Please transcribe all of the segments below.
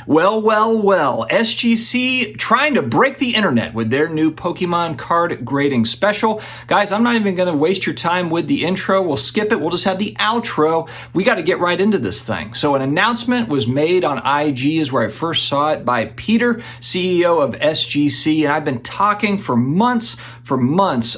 Well, SGC trying to break the internet with their new Pokemon card grading special. Guys, I'm not even going to waste your time with the intro. We'll skip it. We'll just have the outro. We got to get right into this thing. So an announcement was made on IG is where I first saw it by Peter, CEO of SGC. And I've been talking for months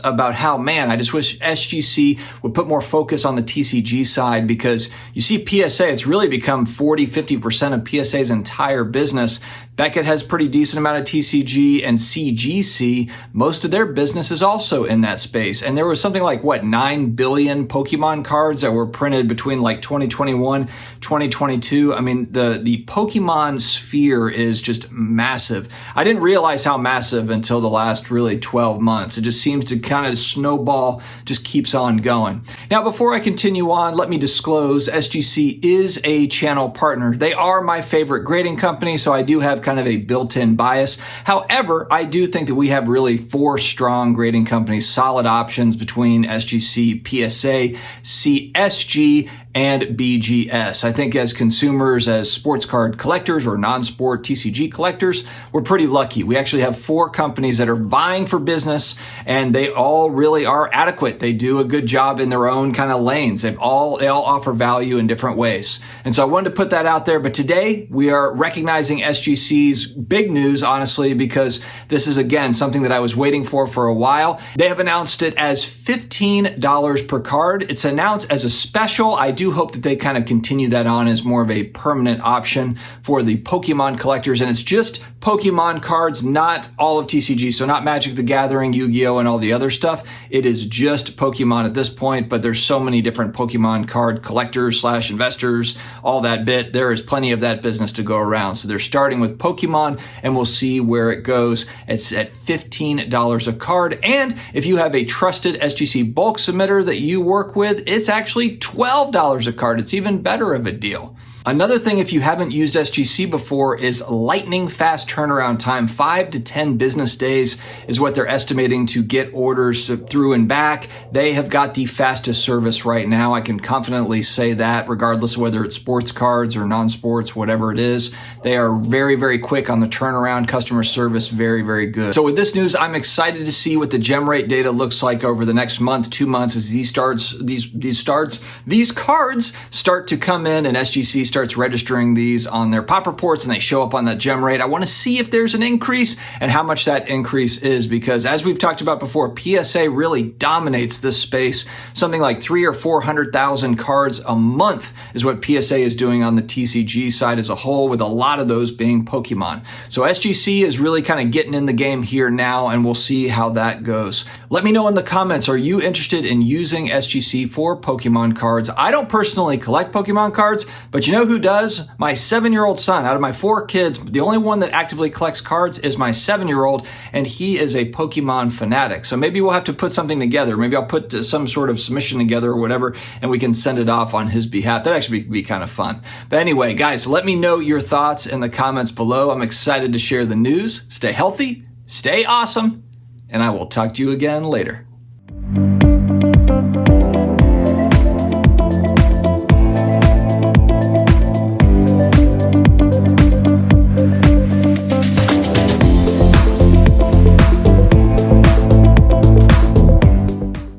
about how, man, I just wish SGC would put more focus on the TCG side, because you see PSA, it's really become 40-50% of PSA's entire business. Beckett has pretty decent amount of TCG, and CGC, most of their business is also in that space. And there was something like, 9 billion Pokemon cards that were printed between like 2021, 2022. I mean, the Pokemon sphere is just massive. I didn't realize how massive until the last really 12 months. It just seems to kind of snowball, just keeps on going. Now, before I continue on, let me disclose SGC is a channel partner. They are my favorite grading company, so I do have kind of a built-in bias. However, I do think that we have really 4 strong grading companies, solid options between SGC, PSA, CSG, and BGS. I think as consumers, as sports card collectors or non-sport TCG collectors, we're pretty lucky. We actually have 4 companies that are vying for business, and they all really are adequate. They do a good job in their own kind of lanes. They all offer value in different ways. And so I wanted to put that out there. But today we are recognizing SGC's big news, honestly, because this is, again, something that I was waiting for a while. They have announced it as $15 per card. It's announced as a special. I do hope that they kind of continue that on as more of a permanent option for the Pokemon collectors. And it's just Pokemon cards, not all of TCG. So not Magic the Gathering, Yu-Gi-Oh, and all the other stuff. It is just Pokemon at this point, but there's so many different Pokemon card collectors / investors, all that bit. There is plenty of that business to go around. So they're starting with Pokemon, and we'll see where it goes. It's at $15 a card. And if you have a trusted SGC bulk submitter that you work with, it's actually $12 a card. It's even better of a deal. Another thing, if you haven't used SGC before, is lightning fast turnaround time. 5 to 10 business days is what they're estimating to get orders through and back. They have got the fastest service right now. I can confidently say that, regardless of whether it's sports cards or non-sports, whatever it is. They are very, very quick on the turnaround. Customer service, very, very good. So with this news, I'm excited to see what the gem rate data looks like over the next month, 2 months, as these cards start to come in and SGC starts registering these on their pop reports and they show up on that gem rate. I want to see if there's an increase and how much that increase is, because as we've talked about before, PSA really dominates this space. Something like 300,000 or 400,000 cards a month is what PSA is doing on the TCG side as a whole, with a lot of those being Pokemon. So SGC is really kind of getting in the game here now, and we'll see how that goes. Let me know in the comments, are you interested in using SGC for Pokemon cards? I don't personally collect Pokemon cards, but you know who does? My 7-year-old son. Out of my 4 kids, the only one that actively collects cards is my 7-year-old, and he is a Pokemon fanatic. So maybe we'll have to put something together. Maybe I'll put some sort of submission together or whatever, and we can send it off on his behalf. That'd actually be kind of fun. But anyway, guys, let me know your thoughts in the comments below. I'm excited to share the news. Stay healthy, stay awesome, and I will talk to you again later.